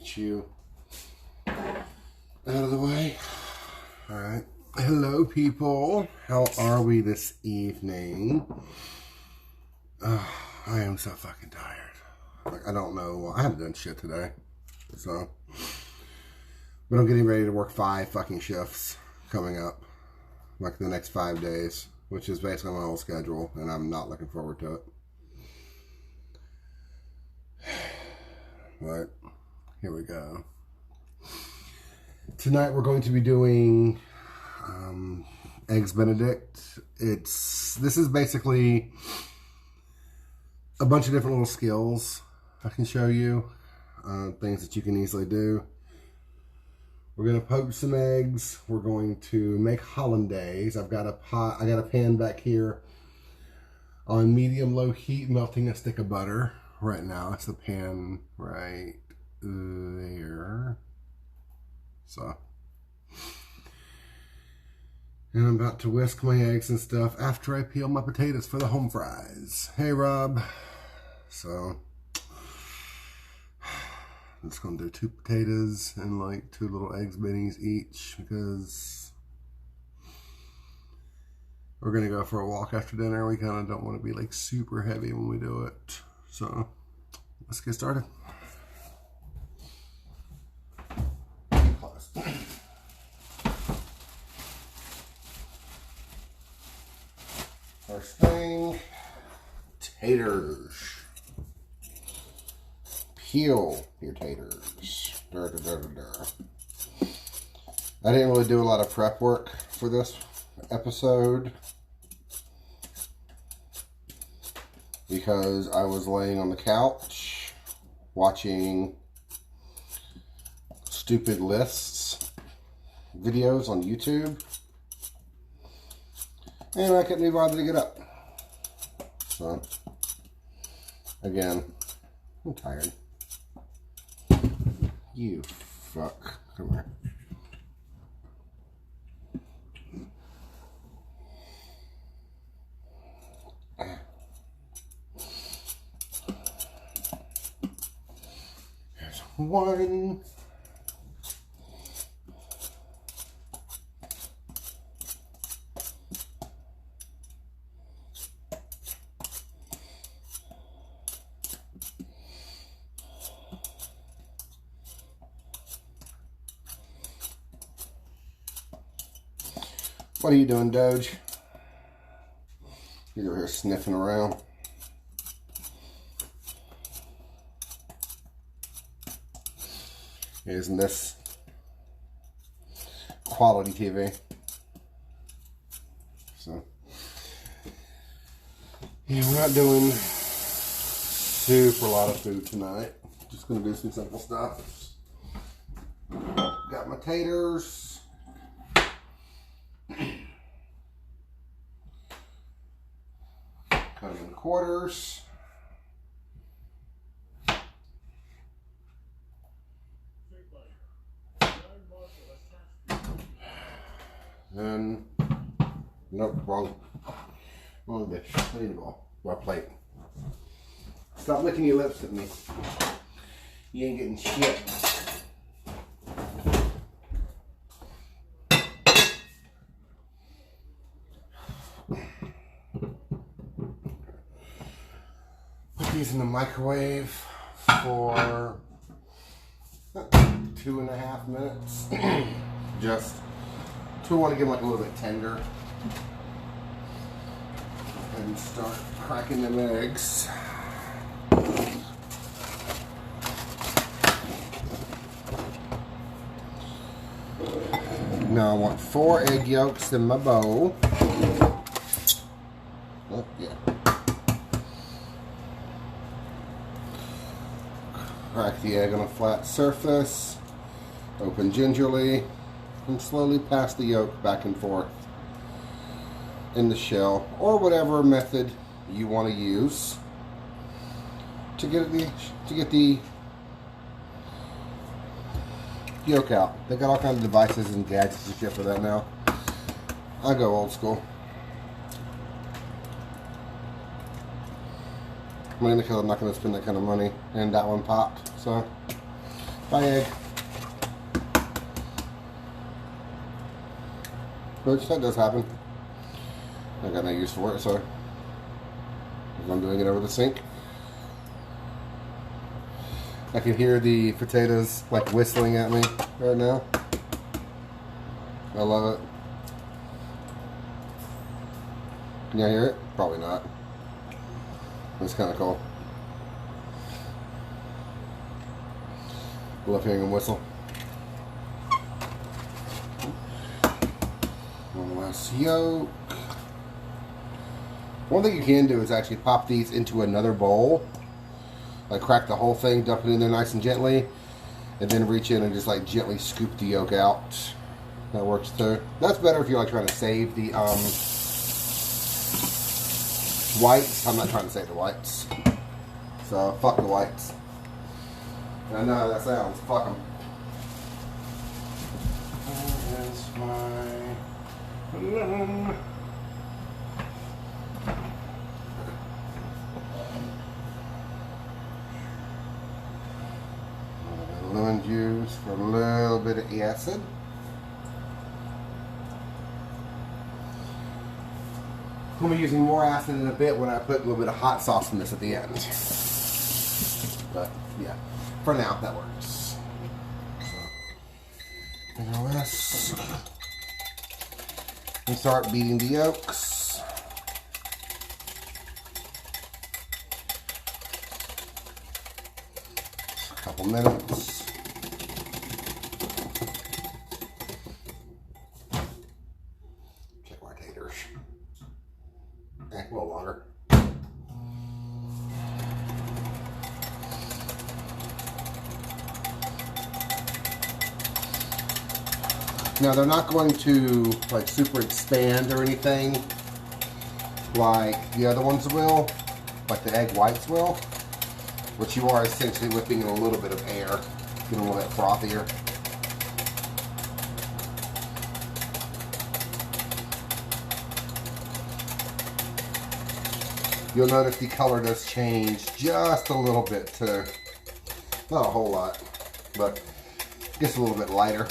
get you out of the way. Alright. Hello, people. How are we this evening? I am so fucking tired. Like, I don't know. I haven't done shit today. So. But I'm getting ready to work 5 fucking shifts coming up. Like the next 5 days. Which is basically my whole schedule. And I'm not looking forward to it. But, here we go. Tonight we're going to be doing Eggs Benedict. This is basically a bunch of different little skills I can show you. Things that you can easily do. We're going to poach some eggs. We're going to make Hollandaise. I got a pan back here on medium-low heat, melting a stick of butter. Right now, it's the pan right there. So. And I'm about to whisk my eggs and stuff after I peel my potatoes for the home fries. Hey, Rob. So. I'm just going to do 2 potatoes and like 2 little eggs bennies each because we're going to go for a walk after dinner. We kind of don't want to be like super heavy when we do it. So, let's get started. Close. First thing, taters. Peel your taters. I didn't really do a lot of prep work for this episode because I was laying on the couch watching stupid lists videos on YouTube, and I couldn't be bothered to get up. So, again, I'm tired. You fuck. Come here. Here's one. What are you doing, Doge? You're over here sniffing around. Isn't this quality TV? So, yeah, we're not doing super lot of food tonight. Just gonna do some simple stuff. Got my taters. Cut them in quarters. Then, nope, wrong dish. I need a bowl. Or a plate. Stop licking your lips at me. You ain't getting shit. In the microwave for 2.5 minutes. Just to want to get them like a little bit tender. And start cracking them eggs. Now I want 4 egg yolks in my bowl. Oh, yeah. Crack the egg on a flat surface, open gingerly, and slowly pass the yolk back and forth in the shell, or whatever method you want to use to get the yolk out. They got all kinds of devices and gadgets and shit for that now. I go old school. Mainly because I'm not going to spend that kind of money, and that one popped. So, Bye, egg. Which, that does happen. I got no use for it, so I'm doing it over the sink. I can hear the potatoes like whistling at me right now. I love it. Can you hear it? Probably not. It's kind of cool. I love hearing them whistle. One last yolk. One thing you can do is actually pop these into another bowl. Like crack the whole thing, dump it in there nice and gently, and then reach in and just like gently scoop the yolk out. That works too. That's better if you're like trying to save the whites. I'm not trying to save the whites. So fuck the whites. I know how that sounds. Fuck them. That's my lemon. Lemon juice for a little bit of acid. I'm going to be using more acid in a bit when I put a little bit of hot sauce in this at the end. But yeah, for now that works. So, now let's start beating the yolks. A couple minutes. A little longer. Now they're not going to like super expand or anything like the other ones will, like the egg whites will. But you are essentially whipping in a little bit of air, getting a little bit frothier. You'll notice the color does change just a little bit too. Not a whole lot, but gets a little bit lighter.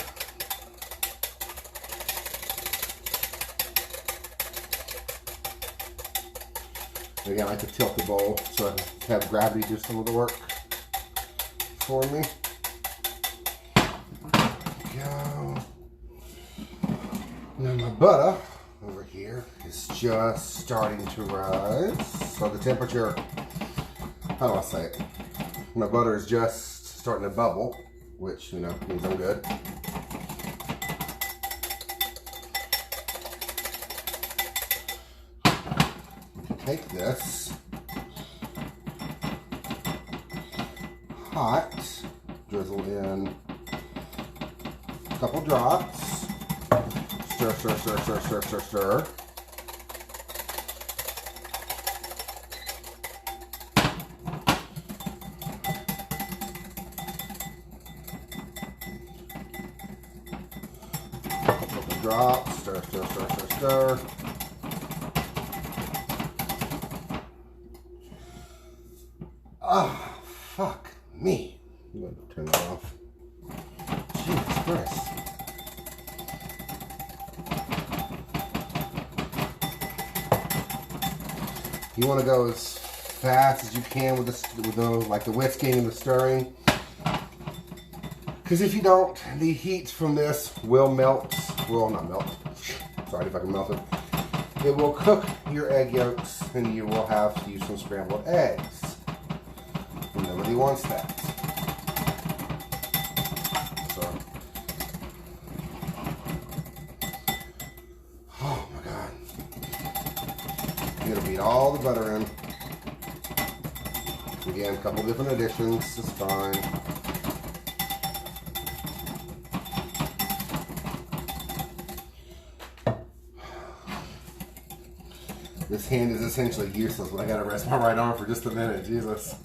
Again, I like to tilt the bowl so I can have gravity do some of the work for me. There we go. Now my butter over here is just starting to rise. So the temperature, how do I say it? My butter is just starting to bubble, which, you know, means I'm good. Take this hot, drizzle in a couple drops, stir, stir, stir, stir, stir, stir, stir. Couple drops, stir, stir, stir, stir, stir. Oh, fuck me. I'm going to turn that off. Jesus Christ. You want to go as fast as you can with the whisking and the stirring. Because if you don't, the heat from this will melt. Will not melt. Sorry if I can melt it. It will cook your egg yolks and you will have to use some scrambled eggs. Nobody wants that. So, oh my God. You're gonna beat all the butter in. Again, a couple different additions, it's fine. This hand is essentially useless, but I gotta rest my right arm for just a minute, Jesus.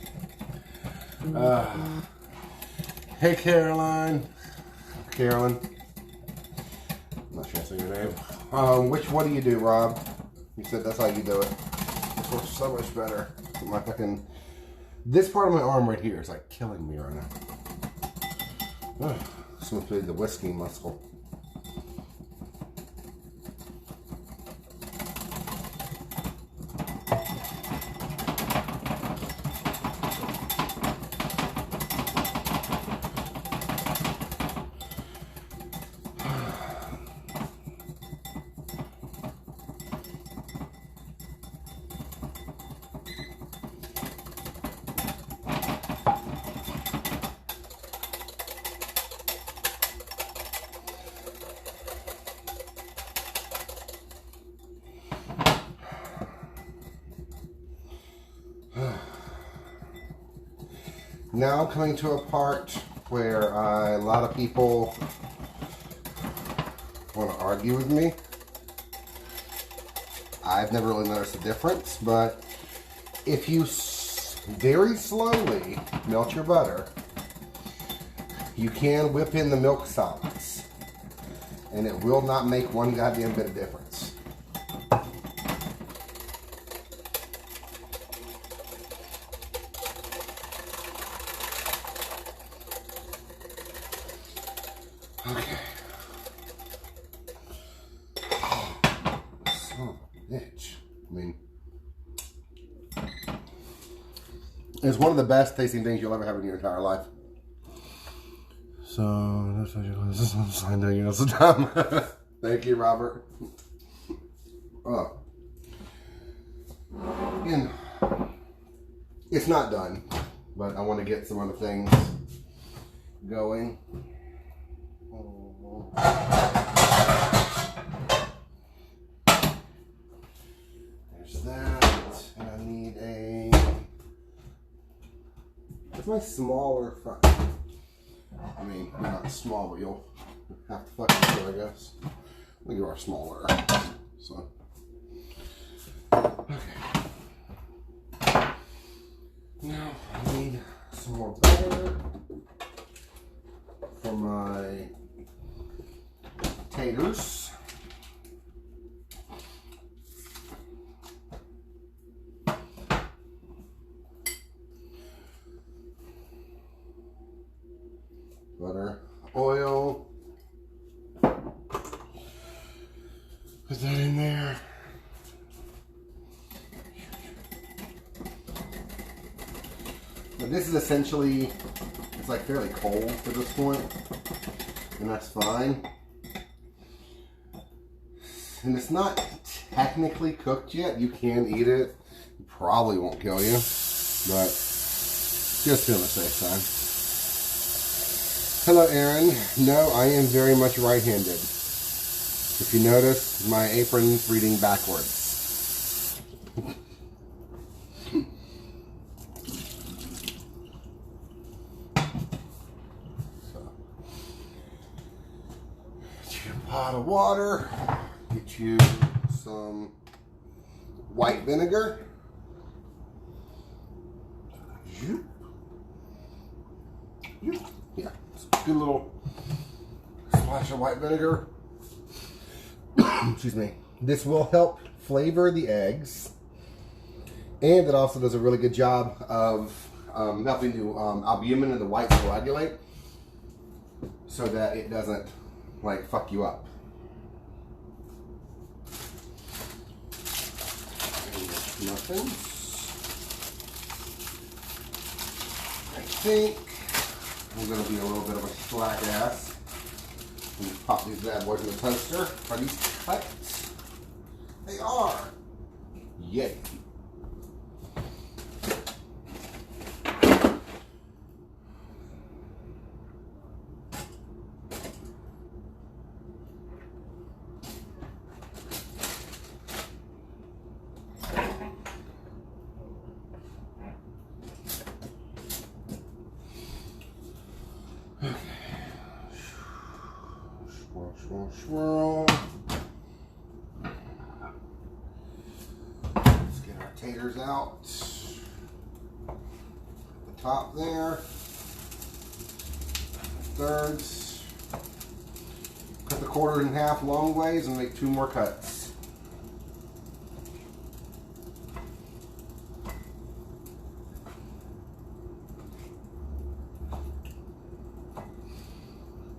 Hey Caroline. Carolyn. I'm not sure I say your name. What do you do, Rob? You said that's how you do it. This works so much better. My fucking, this part of my arm right here is like killing me right now. This must be the whisking muscle. Now I'm coming to a part where a lot of people want to argue with me. I've never really noticed a difference, but if you very slowly melt your butter, you can whip in the milk solids, and it will not make one goddamn bit of difference. Okay. Son of a bitch. I mean, it's one of the best tasting things you'll ever have in your entire life. So, that's what you're doing. That's the time. Thank you, Robert. And it's not done, but I want to get some other things going. There's that, and I need a. What's my smaller front? I mean, not small, but you'll have to fucking do, I guess. We are smaller, so. Okay. Now I need some more butter for my potatoes. Butter, oil. Put that in there. But this is essentially, it's like fairly cold at this point, and that's fine. And it's not technically cooked yet. You can eat it. It probably won't kill you, but just on the safe side. Hello, Aaron. No, I am very much right-handed. If you notice, my apron's reading backwards. So, get you a pot of water. Get you some white vinegar. Yeah, good little splash of white vinegar. Excuse me. This will help flavor the eggs, and it also does a really good job of helping the albumin in the whites coagulate, so that it doesn't like fuck you up. Muffins. I think I'm going to be a little bit of a slack ass and pop these bad boys in the toaster. Are these cut? They are. Yay. Swirl, swirl. Let's get our taters out. At the top there. Thirds. Cut the quarter in half long ways and make 2 more cuts.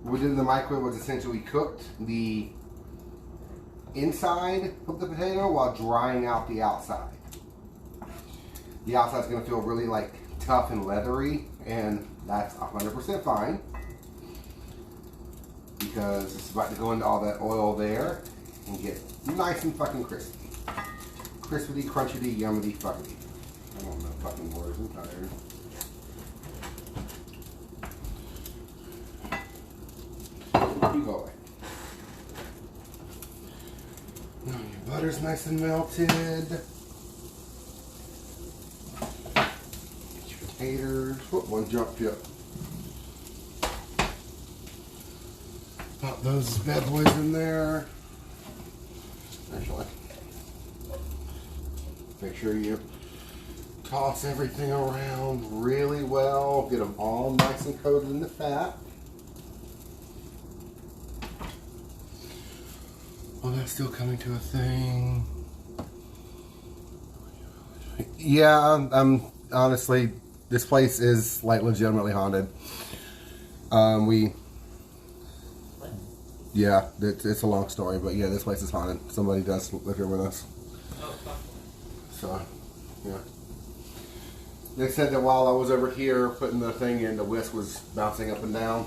what we did in the microwave was essentially cooked the inside of the potato while drying out the outside. The outside's going to feel really like tough and leathery, and that's 100% fine because it's about to go into all that oil there and get nice and fucking crispy. Crispity, crunchity, yummity, fuckity. I don't know fucking words, I'm tired. You go away. Now your butter's nice and melted. Get your potatoes. Whoop, one jumped up. Pop those bad boys in there. Actually, make sure you toss everything around really well. Get them all nice and coated in the fat. Oh, that's still coming to a thing. Yeah, I'm honestly, this place is like legitimately haunted. Yeah, it's a long story, but yeah, this place is haunted. Somebody does live here with us. So, yeah. They said that while I was over here putting the thing in, the whisk was bouncing up and down.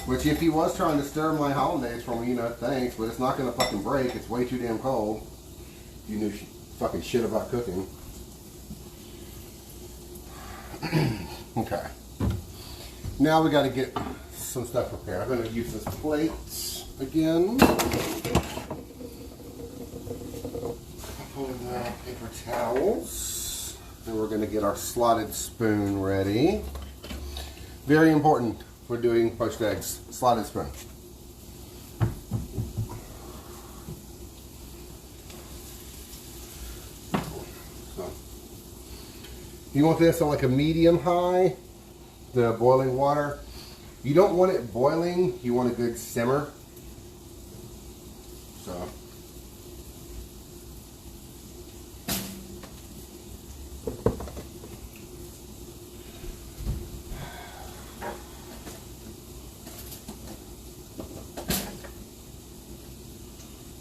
Which, if he was trying to stir my Hollandaise for me, you know, thanks, but it's not going to fucking break. It's way too damn cold. You knew fucking shit about cooking. Okay. Now we got to get some stuff prepared. I'm going to use this plate again. Pull in the paper towels. And we're going to get our slotted spoon ready. Very important. We're doing poached eggs. Slotted spoon. So, you want this on like a medium high, the boiling water. You don't want it boiling, you want a good simmer. So,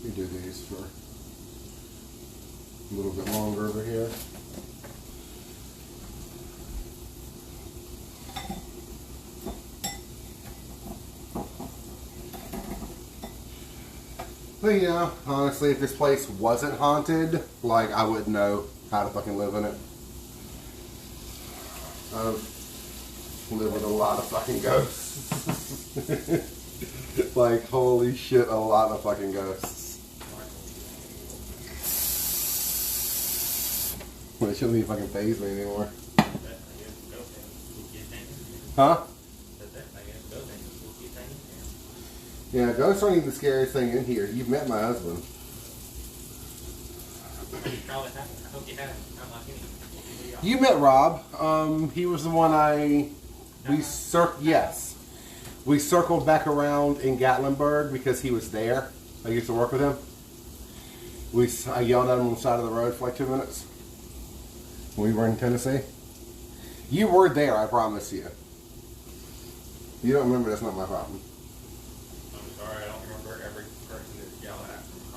we do these for a little bit longer over here. But yeah, honestly, if this place wasn't haunted, like, I wouldn't know how to fucking live in it. I've lived with a lot of fucking ghosts. Like, holy shit, a lot of fucking ghosts. Well, it shouldn't even fucking faze me anymore. Huh? Yeah, ghosts aren't even the scariest thing in here. You've met my husband. You met Rob. He was the one yes. We circled back around in Gatlinburg because he was there. I used to work with him. I yelled at him on the side of the road for like 2 minutes. When we were in Tennessee. You were there, I promise you. You don't remember, that's not my problem. I don't remember every person that yelled at from a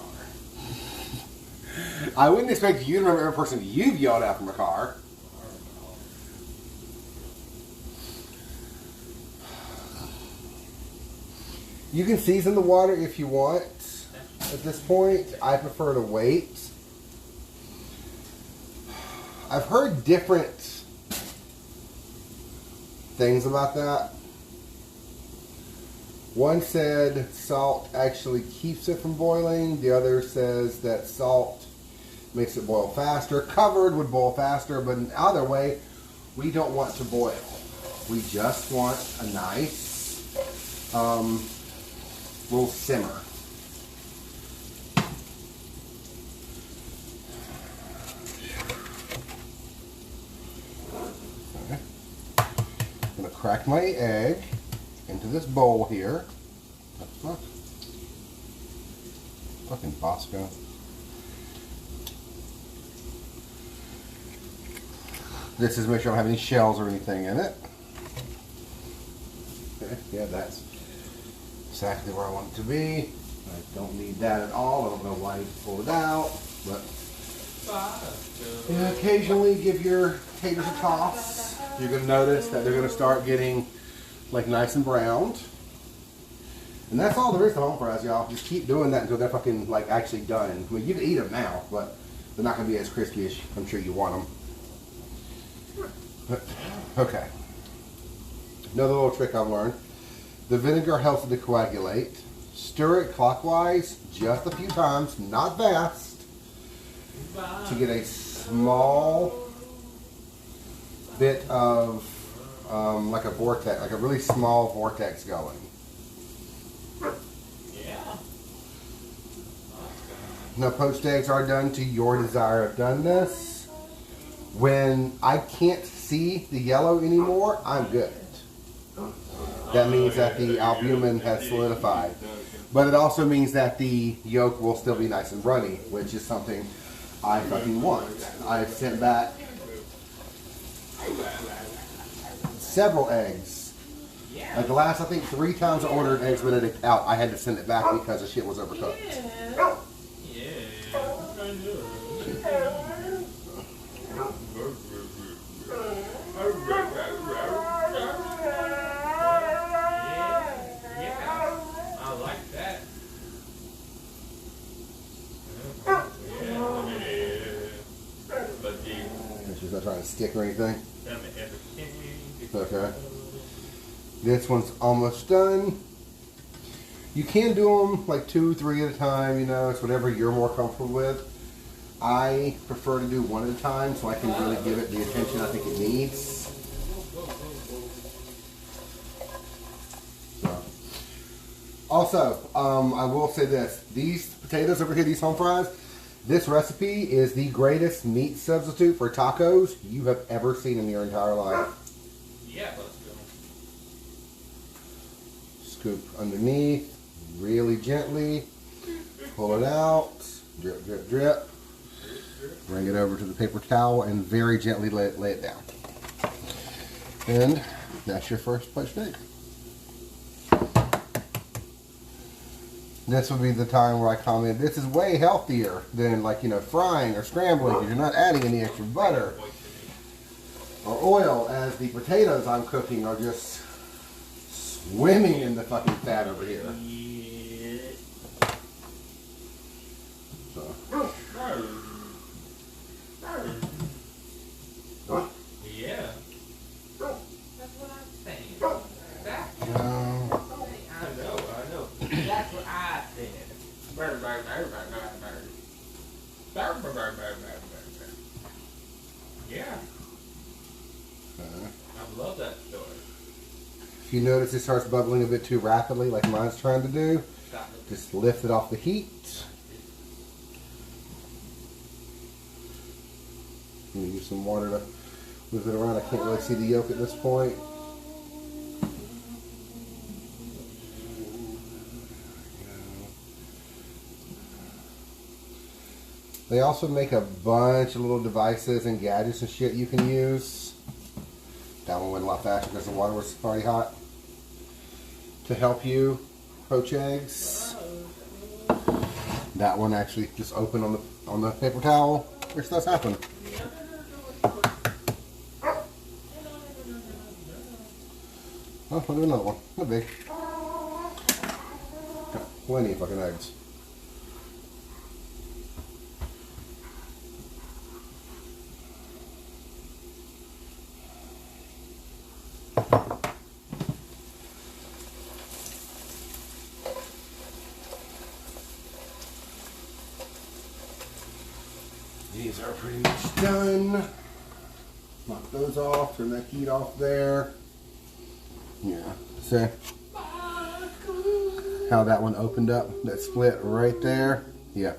car. I wouldn't expect you to remember every person you've yelled at from a car. You can season the water if you want. At this point, I prefer to wait. I've heard different things about that. One said salt actually keeps it from boiling. The other says that salt makes it boil faster. Covered would boil faster, but either way, we don't want to boil. We just want a nice little simmer. Okay. I'm going to crack my egg into this bowl here. What? Fucking Bosco. This is make sure I don't have any shells or anything in it. Okay, yeah, that's exactly where I want it to be. I don't need that at all. I don't know why you pulled it out, but yeah, occasionally give your taters a toss. You're gonna notice that they're gonna start getting like nice and browned. And that's all there is to home fries, y'all. Just keep doing that until they're fucking like actually done. I mean, you can eat them now, but they're not gonna be as crispy as I'm sure you want them. But, okay. Another little trick I've learned. The vinegar helps it to coagulate. Stir it clockwise just a few times, not fast, to get a small bit of like a vortex, like a really small vortex going. Yeah. Now, poached eggs are done to your desire of doneness. When I can't see the yellow anymore, I'm good. That means that the albumin has solidified. But it also means that the yolk will still be nice and runny, which is something I fucking want. I've sent back several eggs. Like the last, I think, 3 times I ordered Eggs Benedict out, I had to send it back because the shit was overcooked. She's not trying to stick or anything. Okay. This one's almost done. You can do them like 2, 3 at a time, you know, it's whatever you're more comfortable with. I prefer to do 1 at a time so I can really give it the attention I think it needs. So. Also, I will say this. These potatoes over here, these home fries, this recipe is the greatest meat substitute for tacos you have ever seen in your entire life. Yeah, let's go. Scoop underneath, really gently, pull it out, drip, drip, drip. Bring it over to the paper towel and very gently lay it down. And that's your first poached egg. This would be the time where I comment, this is way healthier than like, you know, frying or scrambling because you're not adding any extra butter or oil, as the potatoes I'm cooking are just swimming in the fucking fat over here. So. Yeah. That's what I'm saying. Exactly. I know. That's what I said. Yeah. I love that story. If you notice it starts bubbling a bit too rapidly, like mine's trying to do, just lift it off the heat. I'm going to use some water to move it around. I can't really see the yolk at this point. They also make a bunch of little devices and gadgets and shit you can use. That one went a lot faster because the water was already hot. To help you poach eggs. That one actually just opened on the paper towel. Which does happen. Oh, we'll do another one. Not big. Got plenty of fucking eggs. These are pretty much done. Knock those off, turn that heat off there. Yeah, see how that one opened up, that split right there? Yeah,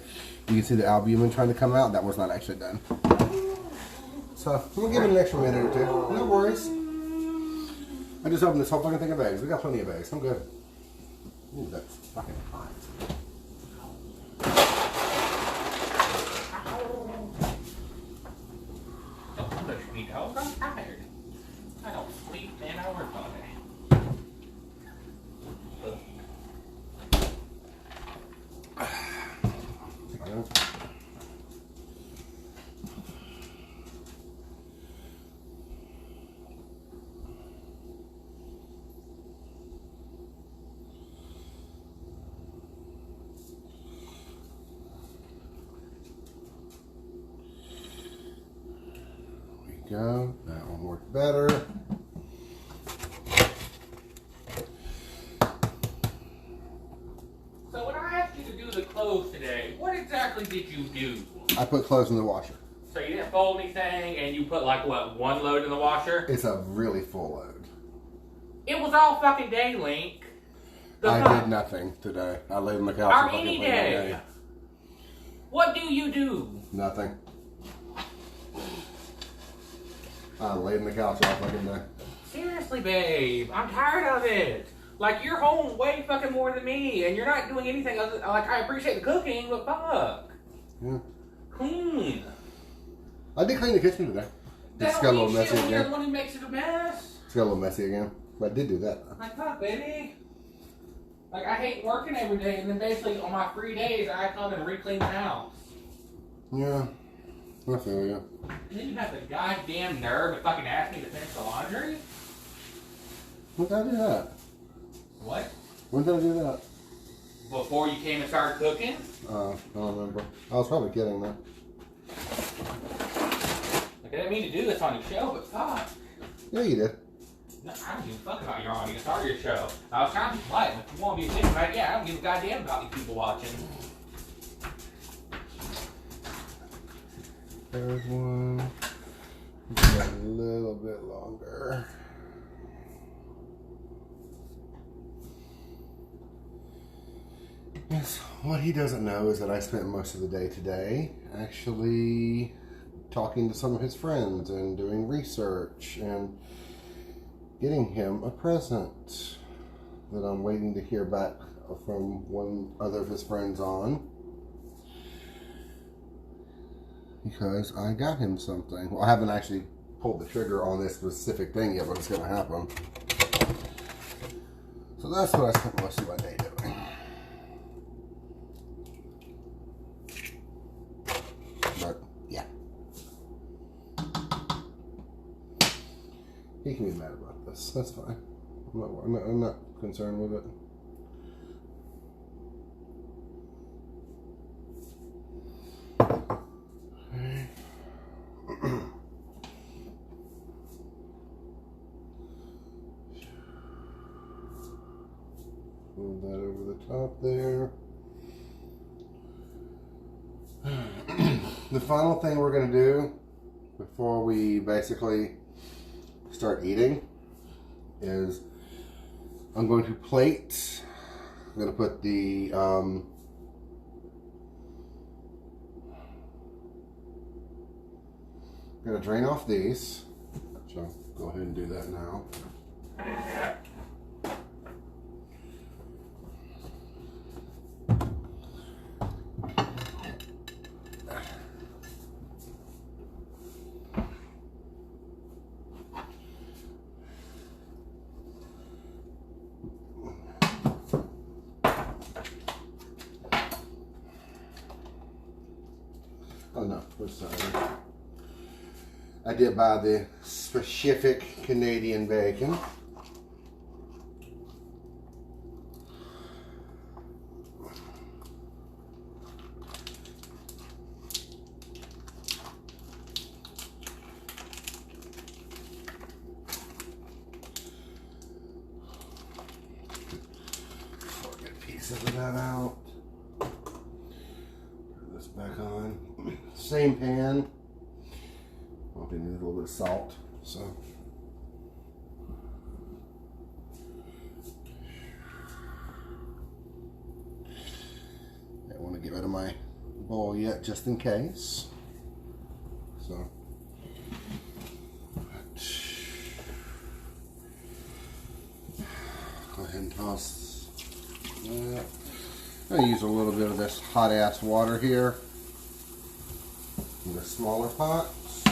you can see the albumin trying to come out. That was not actually done. So I'm gonna give it an extra minute or 2. No worries. I just opened this whole fucking thing of eggs. We got plenty of eggs. I'm good. Ooh, that's fucking hot. I'm tired. I don't sleep, man. I work all day. go. That one worked better. So when I asked you to do the clothes today, what exactly did you do? I put clothes in the washer. So you didn't fold anything, and you put like what, one load in the washer? It's a really full load. It was all fucking day, Link. I did nothing today. I laid on the couch. Or any day. What do you do? Nothing. I laid on the couch all fucking day. Seriously, babe, I'm tired of it. Like, you're home way fucking more than me, and you're not doing anything other. Like, I appreciate the cooking, but fuck. Yeah. Clean. I did clean the kitchen today. It's got a little messy again. You're the one who makes it a mess. It's got a little messy again. But I did do that. Like, fuck, baby. Like, I hate working every day, and then basically on my free days, I come and re-clean the house. Yeah. I feel you. And then you have the goddamn nerve to fucking ask me to finish the laundry? When did I do that? What? When did I do that? Before you came and started cooking? I don't remember. I was probably kidding though. Like, I didn't mean to do this on your show, but fuck. Yeah, you did. No, I don't give a fuck about your on you start your show. I was trying to be polite, but if you want to be a dick, right? Yeah, I don't give a goddamn about these people watching. There's one. Just a little bit longer. Yes, what he doesn't know is that I spent most of the day today actually talking to some of his friends and doing research and getting him a present that I'm waiting to hear back from one other of his friends on. Because I got him something. Well, I haven't actually pulled the trigger on this specific thing yet, but it's going to happen. So that's what I spent most of my day doing. But, yeah. He can be mad about this. That's fine. I'm not concerned with it. Move that over the top there. The final thing we're going to do before we basically start eating is I'm going to plate. I'm going to put the I'm going to drain off these. So I'll go ahead and do that now. Oh no, we're sorry. I did buy the specific Canadian bacon. Get pieces of that out. Put this back on. Same pan. Well, we need a little bit of salt, so. I don't want to get rid of my bowl yet, just in case. So. Go ahead and toss that. I'm going to use a little bit of this hot ass water here in the smaller pots.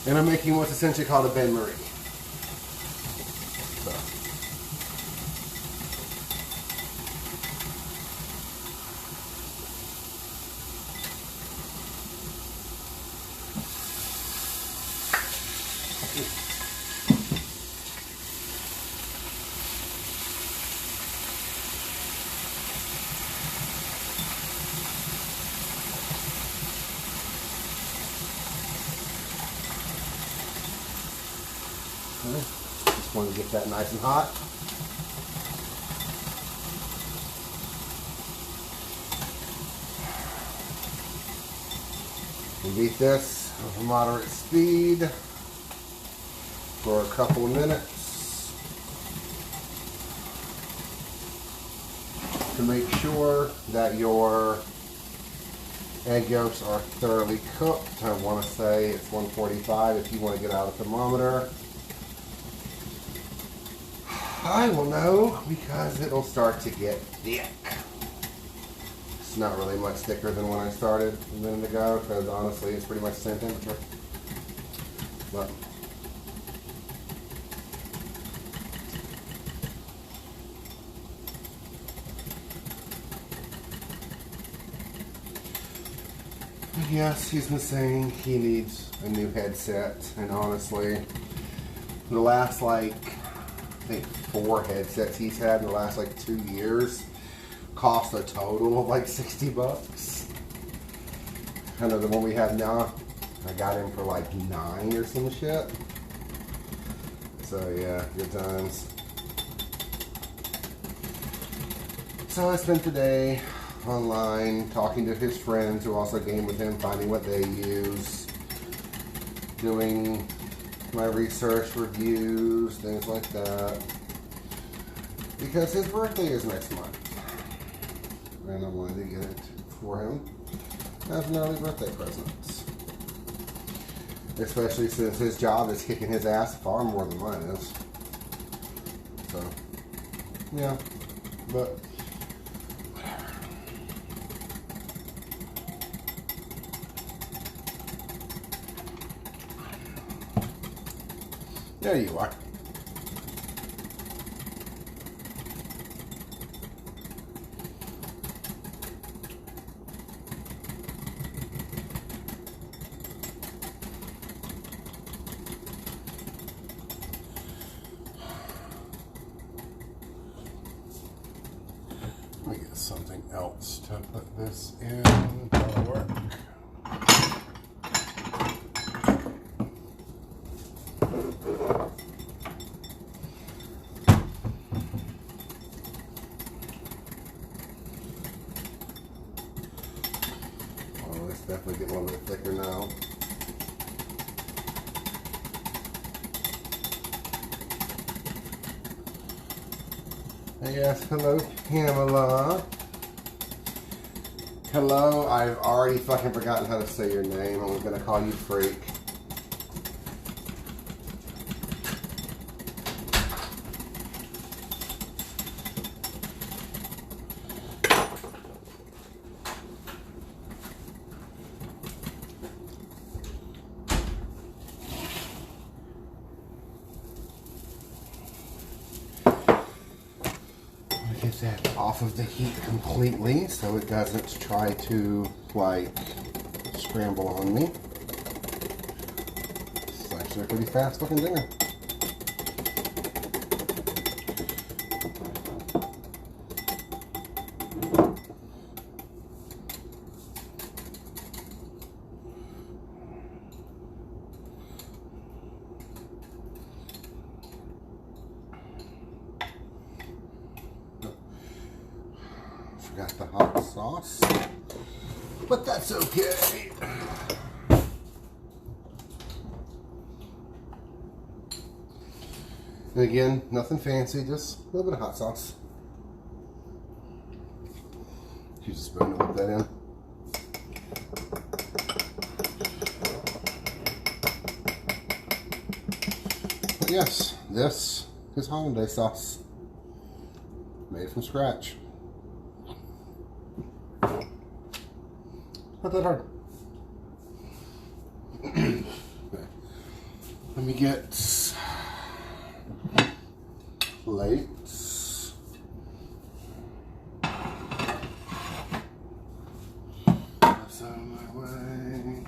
And I'm making what's essentially called a bain-marie. So. wanted to get that nice and hot. And beat this with a moderate speed for a couple of minutes to make sure that your egg yolks are thoroughly cooked. I want to say it's 145 if you want to get out a thermometer. I will know because it'll start to get thick. It's not really much thicker than when I started a minute ago because honestly it's pretty much the same temperature. But yes, he's been saying he needs a new headset, and honestly, the last I think 4 headsets he's had in the last 2 years cost a total of $60. I know the one we have now, I got him for $9 or some shit. So yeah, good times. So I spent the day online talking to his friends who also game with him, finding what they use, doing my research, reviews, things like that, because his birthday is next month and I wanted to get it for him as an early birthday present, especially since his job is kicking his ass far more than mine is. So yeah, but there you are. Let me get something else to put this in. That'll work. Definitely getting a little bit thicker now. Yes, hello Pamela. Hello, I've already fucking forgotten how to say your name. I'm gonna call you Freak. Get that off of the heat completely so it doesn't try to scramble on me. It's actually a pretty fast looking dinner. Got the hot sauce, but that's okay. And again, nothing fancy, just a little bit of hot sauce. Use a spoon to whip that in. But yes, this is Hollandaise sauce, made from scratch. Not that hard. Let me get plates. That's out of my way.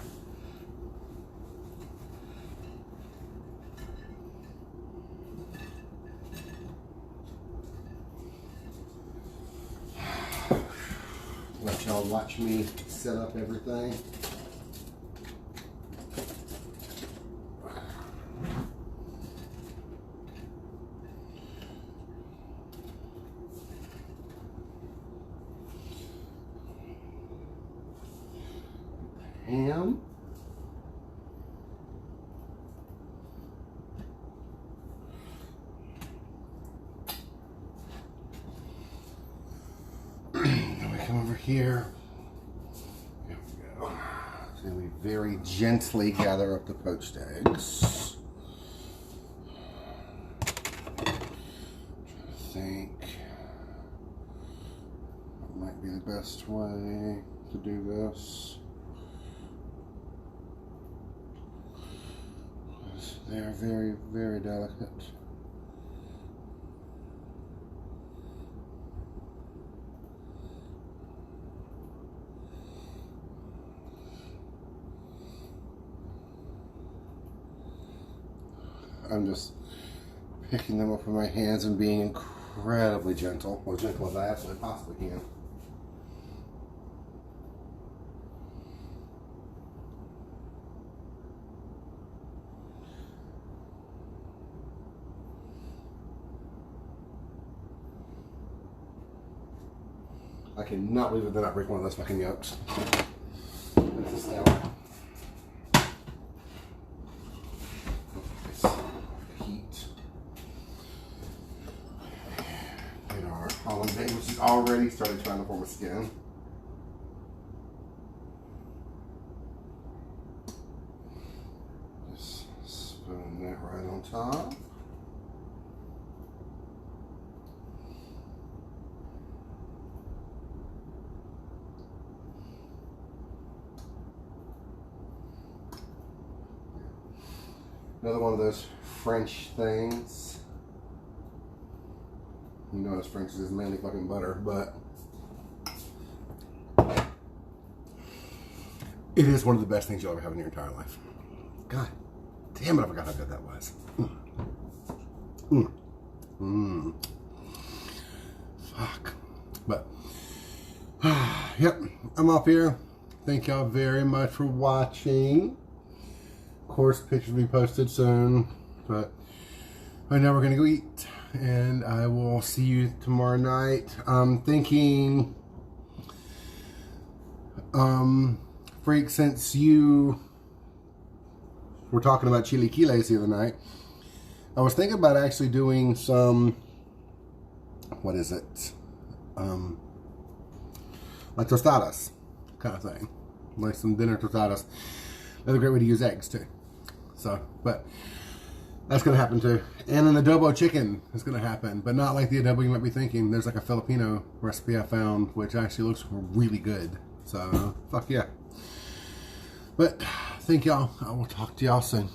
Let y'all watch me set up everything. ham. Then we come over here. There we go. So we very gently gather up the poached eggs. I think that might be the best way to do this. They're very, very delicate. I'm just picking them up with my hands and being incredibly gentle, as gentle as I absolutely possibly can. I cannot believe that they're not breaking one of those fucking yolks. That's astounding. Heat. And our Hollandaise, which is already started trying to form a skin. Just spoon that right on top. Another one of those French things. You know, it's French is mainly fucking butter, but it is one of the best things you'll ever have in your entire life. God damn it, I forgot how good that was. Fuck. But, yep, I'm off here. Thank y'all very much for watching. Of course, pictures will be posted soon, but right now we're gonna go eat, and I will see you tomorrow night. I'm thinking, Freak, since you were talking about chilaquiles the other night, I was thinking about actually doing some, what is it, like tostadas kind of thing, like some dinner tostadas. Another great way to use eggs too. So, but that's going to happen too. And an adobo chicken is going to happen, but not like the adobo you might be thinking. There's like a Filipino recipe I found, which actually looks really good. So, fuck yeah. But, thank y'all. I will talk to y'all soon.